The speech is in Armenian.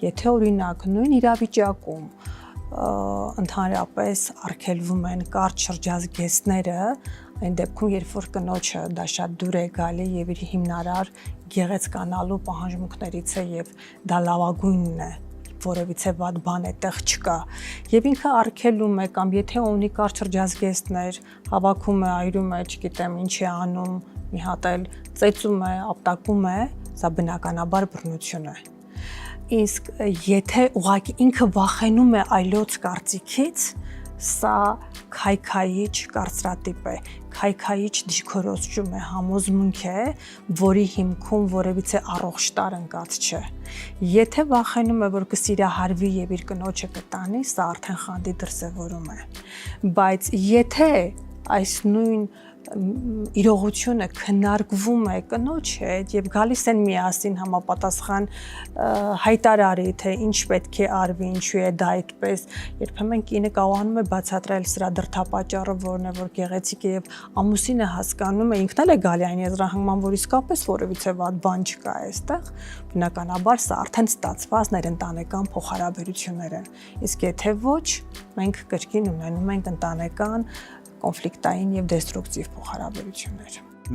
Եթե օրինակ նույն իրավիճակում ընդհանրապես արգելվում են կարճ շրջազգեստները, այն դեպքում, երբ որ կնոջը դա շատ դուր է գալի եւ իր հիմնարար գեղեցկանալու պահանջմունքներից է եւ դա լավագույնն է, որևիցե վատ բան այդտեղ չկա, եւ ինքը արգելում է կամ եթե ունի կարճ շրջազգեստներ, հավաքում է, այրում է, չգիտեմ, ինչ է անում, մի հատ էլ ծեծում է, ապտակում է, սա բնականաբար բռնություն է։ Իսկ եթե ուղղակի ինքը վախենում է այլոց կարծիքից, սա քայքայիչ կարծրատիպ է, քայքայիչ դիրքորոշում է, համոզմունք է, որի հիմքում որևիցե առողջ տարր ընկած չէ։ Եթե վախենում է, որ կսիրահարվի եւ իր կնոջը կտանի, սա արդեն խանդի դրսևորում է։ Բայց եթե այս նույն իրողությունը քննարկվում է կնոջ հետ եւ գալիս են միասին համապատասխան հայտարարի, թե ինչ պետք է արվի, ինչու է դա այդպես, երբեմն կինը կարողանում է բացատրել սրա դրդապատճառը, որն է, որ գեղեցիկ է եւ ամուսինը հասկանում է, ինքն էլ է գալի այն եզրահանգման, որ իսկապես որևիցե վատ բան չկա այստեղ, բնականաբար սա արդեն ստացված ներընտանեկան փոխհարաբերություններ են։ Իսկ եթե ոչ, մենք կրկին ունենում ենք ընտանեկան կոնֆլիկտային եւ դեստրուկտիվ փոխհարաբերություններ։